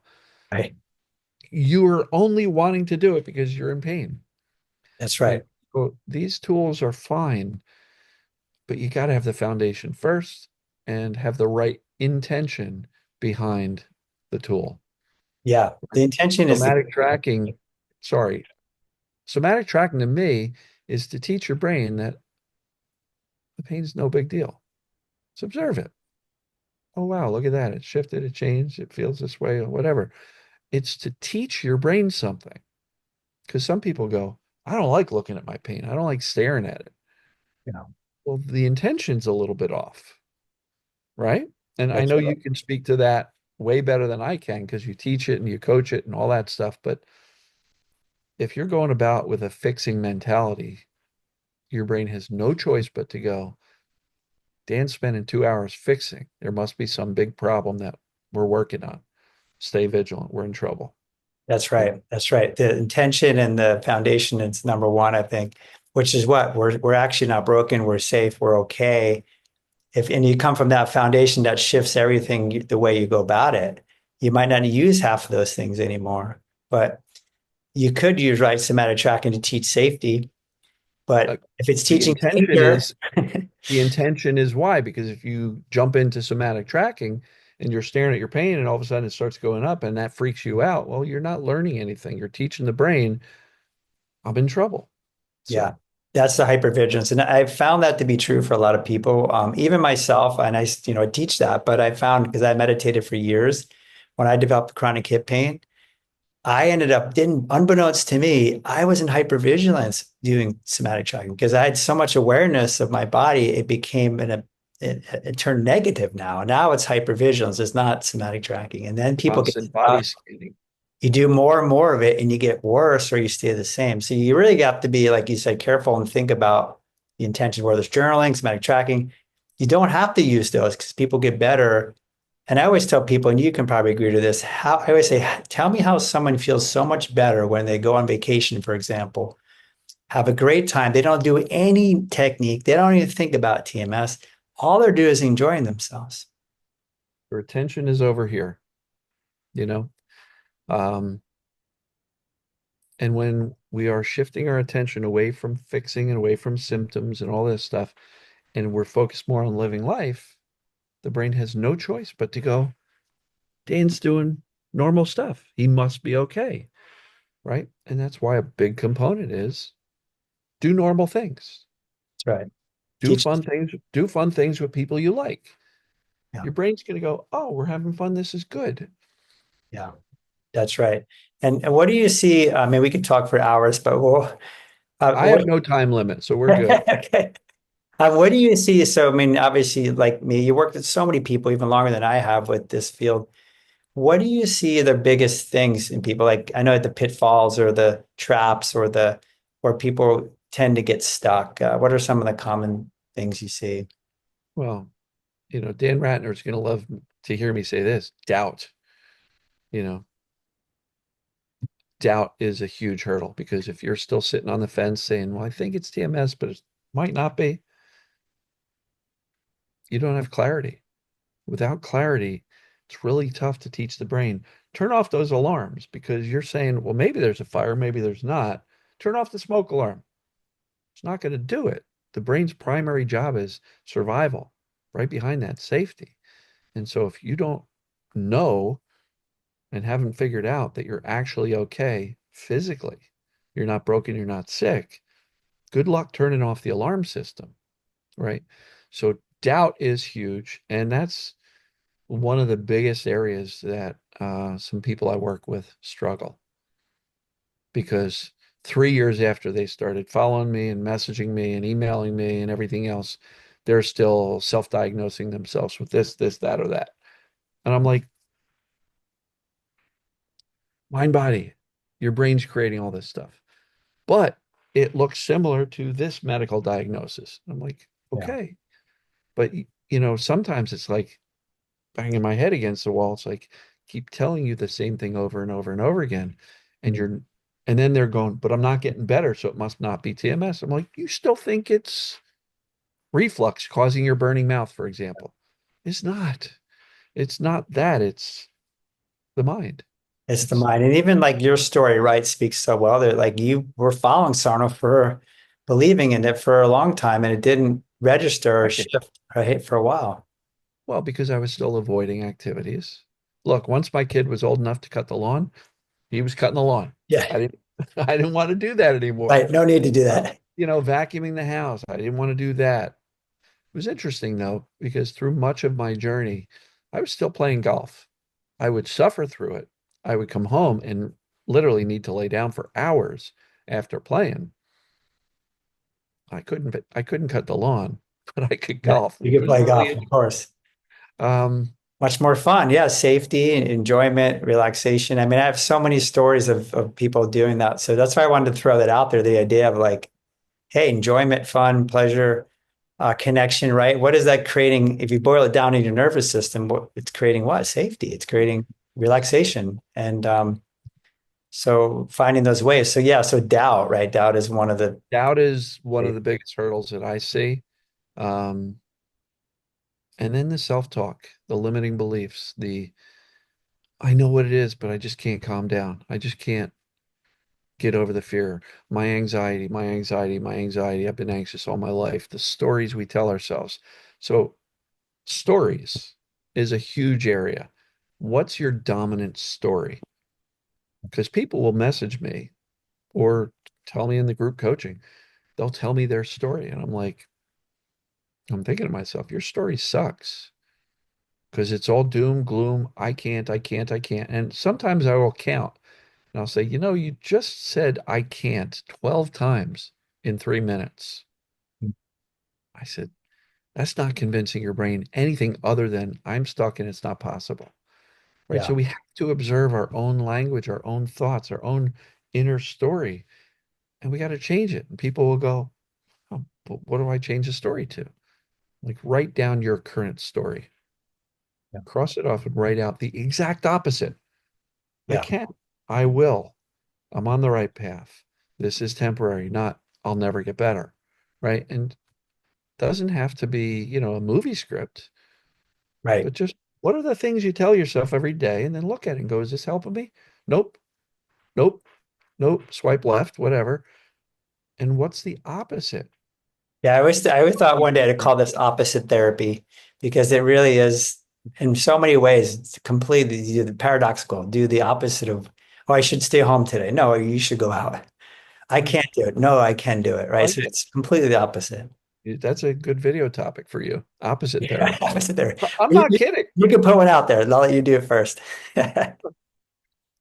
right. You are only wanting to do it because you're in pain. That's And right. so these tools are fine, but you got to have the foundation first and have the right intention behind the tool. Yeah. The intention is the Somatic tracking, sorry, somatic tracking to me is to teach your brain that the pain's no big deal. Just observe it. Oh, wow, look at that. It shifted, it changed, it feels this way, or whatever. It's to teach your brain something. Because some people go, I don't like looking at my pain. I don't like staring at it. you know, Well, the intention's a little bit off, right? And I that's know right. you can speak to that way better than I can because you teach it and you coach it and all that stuff. But if you're going about with a fixing mentality, your brain has no choice but to go, Dan's spending 2 hours fixing. There must be some big problem that we're working on. Stay vigilant. We're in trouble. That's You know, right. That's right. The intention and the foundation is number one, I think, which is what we're actually not broken. We're safe. We're okay. If and you come from that foundation that shifts everything the way you go about it, you might not use half of those things anymore. But you could use right somatic tracking to teach safety. uh, But if it's the teaching intention danger, is the intention is why, because if you jump into somatic tracking and you're staring at your pain and all of a sudden it starts going up and that freaks you out, well, you're not learning anything. You're teaching the brain, I'm in trouble. yeah, So, that's the hypervigilance, and I've found that to be true for a lot of people, even myself. And I teach that, but I found because I meditated for years, when I developed chronic hip pain, I ended up, didn't unbeknownst to me, I was in hypervigilance doing somatic tracking because I had so much awareness of my body. It became it turned negative now. Now it's hypervigilance. It's not somatic tracking, and then people get constant body stuck. scanning. You do more and more of it and you get worse or you stay the same. So you really have to be, like you said, careful and think about the intention, whether it's journaling, somatic tracking. You don't have to use those because people get better. And I always tell people, and you can probably agree to this, how I always say, tell me how someone feels so much better when they go on vacation, for example, have a great time. They don't do any technique. They don't even think about TMS. All they're doing is enjoying themselves. Your attention is over here, you know? Um, and when we are shifting our attention away from fixing and away from symptoms and all this stuff, and we're focused more on living life, the brain has no choice but to go, Dan's doing normal stuff. He must be okay, right? And that's why a big component is do normal things. That's right. Do Teach. fun things, do fun things with people you like. Yeah. Your brain's going to go, "Oh, we're having fun. This is good." Yeah. That's right. And what do you see? I mean, we could talk for hours, but I what, have no time limit, so we're good. okay. What do you see? So, I mean, obviously, like me, you worked with so many people, even longer than I have with this field. What do you see the biggest things in people? Like, I know the pitfalls or the traps or where people tend to get stuck. What are some of the common things you see? Well, Dan Ratner is going to love to hear me say this, doubt. You know, doubt is a huge hurdle because if you're still sitting on the fence saying, "Well, I think it's TMS, but it might not be," You don't have clarity. Without clarity, it's really tough to teach the brain. Turn off those alarms because you're saying, well, maybe there's a fire, maybe there's not. Turn off the smoke alarm. It's not going to do it. The brain's primary job is survival. Right behind that, safety. And so if you don't know and haven't figured out that you're actually okay physically, you're not broken, you're not sick, good luck turning off the alarm system, right? So doubt is huge. And that's one of the biggest areas that some people I work with struggle because 3 years after they started following me and messaging me and emailing me and everything else, they're still self-diagnosing themselves with this, that, or that. And I'm like, mind body, your brain's creating all this stuff. But it looks similar to this medical diagnosis. I'm like, Yeah. okay. But sometimes it's like banging my head against the wall. It's like keep telling you the same thing over and over and over again. And Mm. you're and then they're going, but I'm not getting better, so it must not be TMS. I'm like, you still think it's reflux causing your burning mouth, for example. It's not. It's not that. It's the mind. It's the It's mind. And even like your story, right, speaks so well that like you were following Sarno for believing in it for a long time and it didn't register or decades. shift right for a while. Well, because I was still avoiding activities. Look, once my kid was old enough to cut the lawn, he was cutting the lawn. Yeah. I didn't I didn't want to do that anymore. Right. No need to do that. Vacuuming the house. I didn't want to do that. It was interesting though, because through much of my journey, I was still playing golf. I would suffer through it. I would come home and literally need to lay down for hours after playing. I couldn't cut the lawn, but I could Yeah. golf, You which could was play really golf, of interesting. course. Much more fun. Yeah. Safety, enjoyment, relaxation. I mean, I have so many stories of people doing that. So that's why I wanted to throw that out there. The idea of like, hey, enjoyment, fun, pleasure, connection, right? What is that creating? If you boil it down in your nervous system, what it's creating what? Safety. It's creating relaxation. And so finding those ways. So yeah, so doubt, right? Doubt is one of the Doubt is one of the biggest hurdles that I see. Um, and then the self-talk, the limiting beliefs, I know what it is, but I just can't calm down. I just can't get over the fear. My anxiety, my anxiety, my anxiety. I've been anxious all my life. The stories we tell ourselves. So, stories is a huge area. What's your dominant story? Because people will message me or tell me in the group coaching, they'll tell me their story. And I'm thinking to myself, your story sucks because it's all doom, gloom. I can't, I can't, I can't. And sometimes I will count and I'll say, you just said I can't 12 times in 3 minutes. I said, that's not convincing your brain anything other than I'm stuck and it's not possible. Right. So yeah, we have to observe our own language, our own thoughts, our own inner story, and we got to change it. And people will go, oh, but what do I change the story to? Like, write down your current story, yeah, cross it off, and write out the exact opposite. I yeah, can, I will. I'm on the right path. This is temporary, not I'll never get better. Right. And doesn't have to be, a movie script, right. but just what are the things you tell yourself every day and then look at it and go, is this helping me? Nope, nope, nope. Swipe left, whatever. And what's the opposite? Yeah, I always thought one day to call this opposite therapy because it really is in so many ways, it's completely the paradoxical. Do the opposite of, oh, I should stay home today. No, you should go out. I Right. can't do it. No, I can do it. I Right. like So it. it's completely the opposite. That's a good video topic for you. Opposite Yeah, therapy. opposite therapy. I'm You, not you, kidding. you can put one out there. I'll let you do it first. Yeah,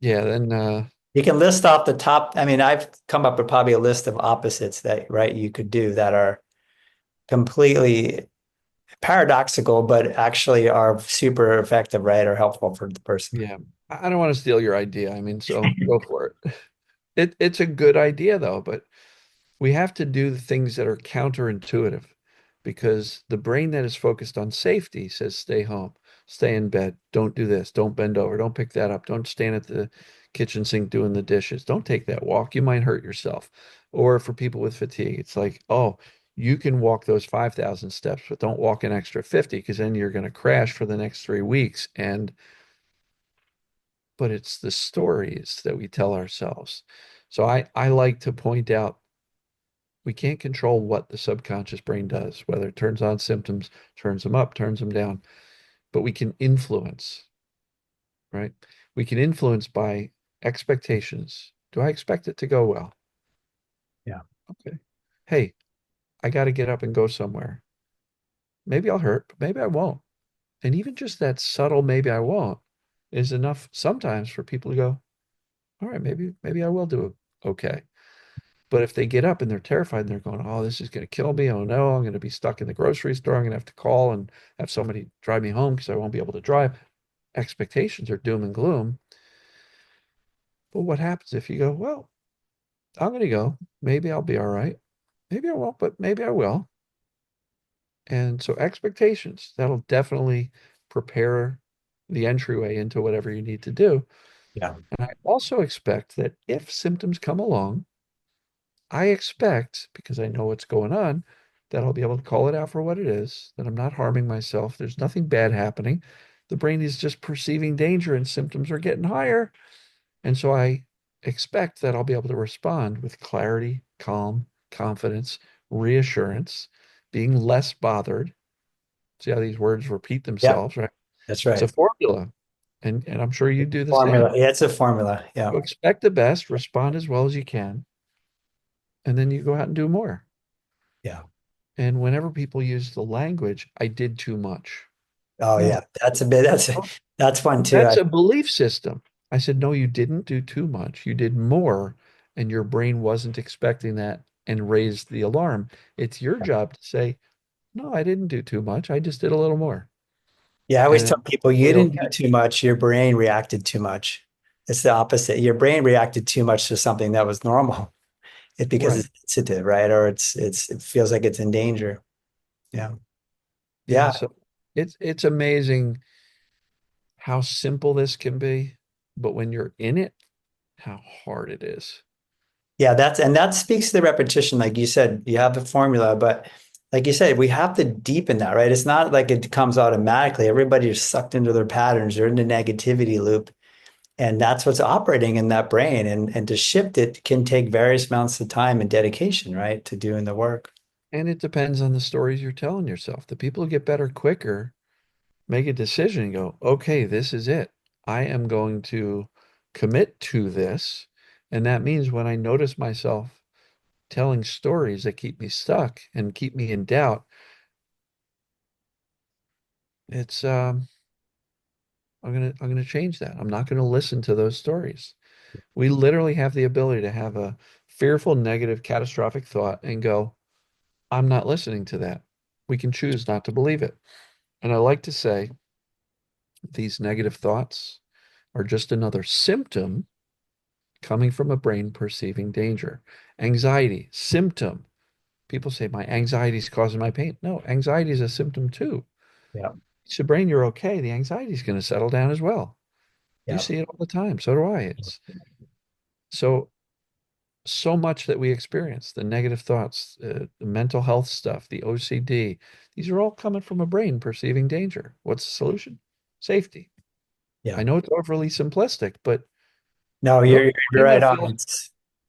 then You can list off the top. I mean, I've come up with probably a list of opposites that, right, you could do that are completely paradoxical, but actually are super effective, right, or helpful for the person. yeah. I don't want to steal your idea. I mean, so go for it. It's a good idea though, but we have to do the things that are counterintuitive because the brain that is focused on safety says stay home, stay in bed, don't do this, don't bend over, don't pick that up, don't stand at the kitchen sink doing the dishes, don't take that walk, you might hurt yourself. Or for people with fatigue, it's like, oh, You can walk those 5,000 steps, but don't walk an extra 50 because then you're going to crash for the next 3 weeks. But it's the stories that we tell ourselves. So I like to point out we can't control what the subconscious brain does, whether it turns on symptoms, turns them up, turns them down, but we can influence, right? We can influence by expectations. Do I expect it to go well? Yeah. Okay. Hey, I got to get up and go somewhere. Maybe I'll hurt, but maybe I won't. And even just that subtle maybe I won't is enough sometimes for people to go, all right, maybe I will do okay. But if they get up and they're terrified and they're going, oh, this is going to kill me. Oh no, I'm going to be stuck in the grocery store. I'm going to have to call and have somebody drive me home because I won't be able to drive. Expectations are doom and gloom. But what happens if you go, well, I'm going to go. Maybe I'll be all right. Maybe I won't, but maybe I will. And so expectations, that'll definitely prepare the entryway into whatever you need to do. Yeah. And I also expect that if symptoms come along, I expect, because I know what's going on, that I'll be able to call it out for what it is, that I'm not harming myself. There's nothing bad happening. The brain is just perceiving danger and symptoms are getting higher. And so I expect that I'll be able to respond with clarity, calm, confidence, reassurance, being less bothered. See how these words repeat Yep. themselves, right? That's It's a right. formula. And I'm sure you do the Formula. same. Yeah, it's a formula. Yeah. So expect the best, respond as well as you can, and then you go out and do more. Yeah. And whenever people use the language, I did too much. Oh yeah. No, That's fun too. that's a belief system. I said, no, you didn't do too much. You did more, and your brain wasn't expecting that and raised the alarm. It's your job to say, no, I didn't do too much. I just did a little more. Yeah, I always And tell it's people you really didn't do okay. too much, your brain reacted too much. It's the opposite. Your brain reacted too much to something that was normal. It's because Right. it's sensitive, right? Or it feels like it's in danger. Yeah. Yeah. Yeah. So it's amazing how simple this can be, but when you're in it, how hard it is. Yeah, that speaks to the repetition. Like you said, you have the formula, but like you said, we have to deepen that, right? It's not like it comes automatically. Everybody is sucked into their patterns. They're in the negativity loop. And that's what's operating in that brain. And to shift it can take various amounts of time and dedication, right? To doing the work. And it depends on the stories you're telling yourself. The people who get better quicker make a decision and go, okay, this is it. I am going to commit to this. And that means when I notice myself telling stories that keep me stuck and keep me in doubt, it's I'm gonna change that. I'm not gonna listen to those stories. We literally have the ability to have a fearful, negative, catastrophic thought and go, I'm not listening to that. We can choose not to believe it. And I like to say these negative thoughts are just another symptom coming from a brain perceiving danger. Anxiety, symptom. People say, my anxiety is causing my pain. No, anxiety is a symptom too. Yeah. It's your brain, you're okay. The anxiety is going to settle down as well. You Yeah. see it all the time. So do I. It's so, so much that we experience the negative thoughts, the mental health stuff, the OCD. These are all coming from a brain perceiving danger. What's the solution? Safety. I Yeah. know it's overly simplistic, but No, no, you're right on.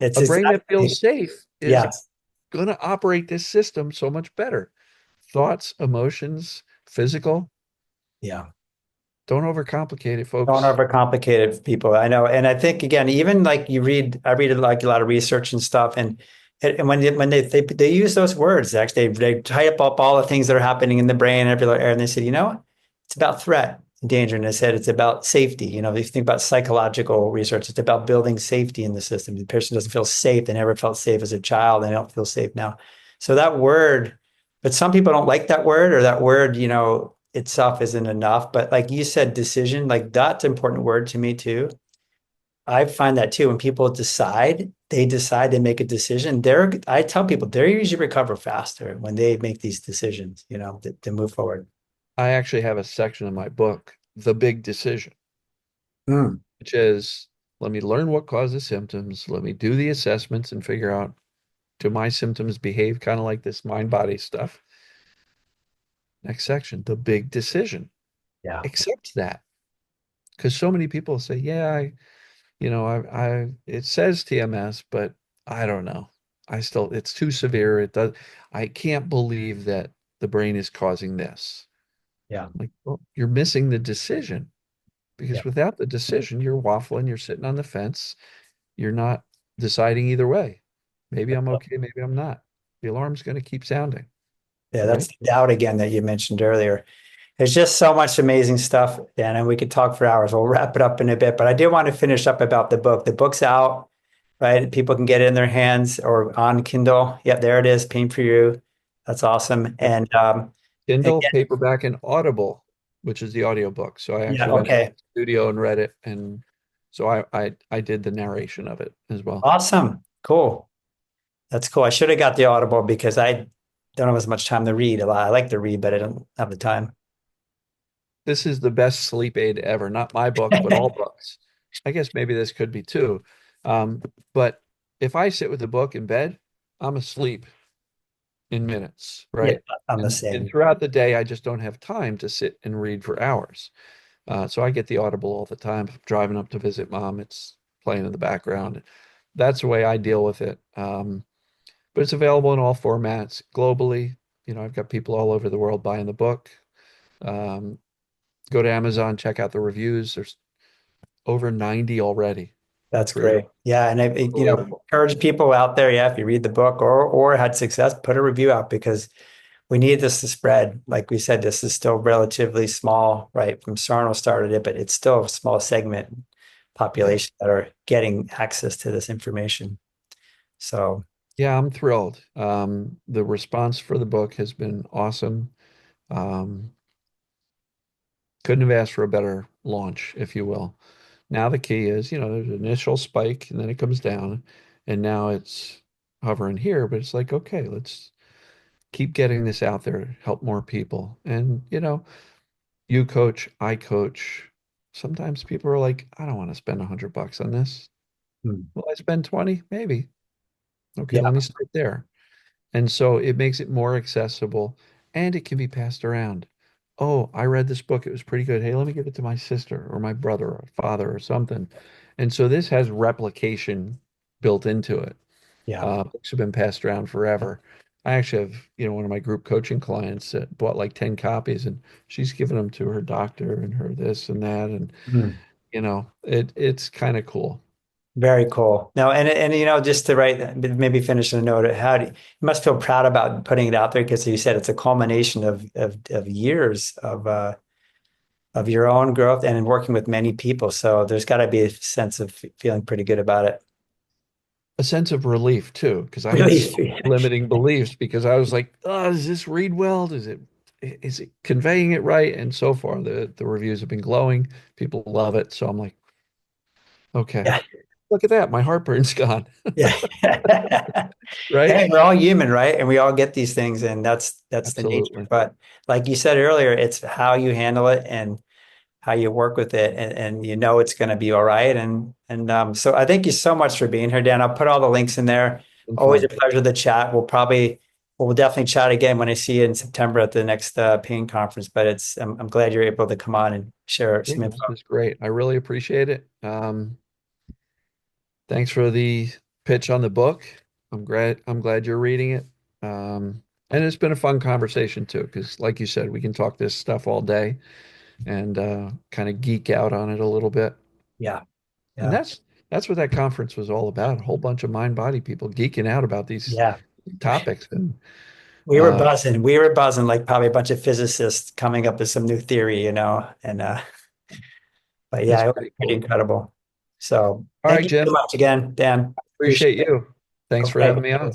It's a brain that exactly feels safe is yes. going to operate this system so much better. Thoughts, emotions, physical. Yeah. Don't overcomplicate it, Don't folks. overcomplicate it, people. I know, and I think again, even like I read like a lot of research and stuff, and when they use those words, actually, they type up all the things that are happening in the brain and everywhere, and they said, you know, it's about threat and danger, and they said it's about safety. You know, if you think about psychological research, it's about building safety in the system. The person doesn't feel safe; they never felt safe as a child, and they don't feel safe now. So that word, but some people don't like that word, or that word, itself isn't enough. But like you said, decision, like that's an important word to me too. I find that too. When people decide, they make a decision. I tell people they usually recover faster when they make these decisions, to move forward. I actually have a section in my book, The Big Decision, Mm, which is let me learn what causes symptoms, let me do the assessments and figure out Do my symptoms behave kind of like this mind body stuff? Next section, the big decision. Yeah. Accept that. Because so many people say, yeah, it says TMS, but I don't know. It's too severe. I can't believe that the brain is causing this. Yeah. Like, well, you're missing the decision Yeah. because without the decision, you're waffling, you're sitting on the fence, you're not deciding either way. Maybe I'm okay, maybe I'm not. The alarm's going to keep sounding, Yeah. That's right? the doubt again that you mentioned earlier. There's just so much amazing stuff, Dan, and we could talk for hours. We'll wrap it up in a bit, but I did want to finish up about the book. The book's out, right? People can get it in their hands or on Kindle. Yep, there it is. Pain for You. That's awesome. Yep. And Kindle, again, paperback, and Audible, which is the audiobook. So I yeah, actually went into okay. the studio and read it, and so I did the narration of it as well. Awesome. Cool. That's cool. I should have got the Audible because I don't have as much time to read a lot. I like to read, but I don't have the time. This is the best sleep aid ever. Not my book, but all books. I guess maybe this could be too. Um, but if I sit with a book in bed, I'm asleep in minutes, Yeah, right? I'm the And same. throughout the day, I just don't have time to sit and read for hours. So I get the Audible all the time. If I'm driving up to visit mom, it's playing in the background. That's the way I deal with it. But it's available in all formats globally. I've got people all over the world buying the book. Um, Go to Amazon, check out the reviews. There's over 90 already. That's Pre great. Yeah, and Unbelievable. encourage people out there. Yeah, if you read the book or had success, put a review out because we need this to spread. Like we said, this is still relatively small, right? From Sarno started it, but it's still a small segment population that are getting access to this information. So Yeah, I'm thrilled. The response for the book has been awesome. Um, couldn't have asked for a better launch, if you will. Now the key is, there's an initial spike and then it comes down, and now it's hovering here, but it's like, okay, let's keep getting this out there, help more people. And, you coach, I coach. Sometimes people are like, I don't want to spend $100 on this. hmm, Will I spend 20? Maybe. Okay, let yeah, me start there. And so it makes it more accessible and it can be passed around. Oh, I read this book. It was pretty good. Hey, let me give it to my sister or my brother or father or something. And so this has replication built into it. yeah. Books have been passed around forever. I actually have, one of my group coaching clients that bought like 10 copies and she's given them to her doctor and her this and that. And, Hmm. it's kind of cool. Very cool. Now, and just to write, maybe finish on a note, you must feel proud about putting it out there because you said it's a culmination of years of your own growth and in working with many people. So there's got to be a sense of feeling pretty good about it. A sense of relief too, because I had Relief. so many limiting beliefs because I was like, oh, does this read well? Is it conveying it right? And so far the reviews have been glowing. People love it. So I'm like, okay, Yeah. look at that. My heartburn's gone. Yeah. Right? Hey, we're all human, right? And we all get these things, and that's the nature. Absolutely. But like you said earlier, it's how you handle it and how you work with it, and it's going to be all right. So I thank you so much for being here, Dan. I'll put all the links in there. Been Always a fun. pleasure to chat. We'll definitely chat again when I see you in September at the next pain conference. But I'm glad you're able to come on and share Yeah, some info. this was great. I really appreciate it. Thanks for the pitch on the book. I'm glad you're reading it. And it's been a fun conversation too, because like you said, we can talk this stuff all day and kind of geek out on it a little bit. Yeah, And yeah, that's what that conference was all about. A whole bunch of mind body people geeking out about these yeah. topics. And We were uh, buzzing. We were buzzing like probably a bunch of physicists coming up with some new theory. And but it's yeah, it was pretty pretty cool. incredible. So All thank right, you so Jim. much again, Dan. Appreciate Appreciate it. you. Thanks for Okay. having me on.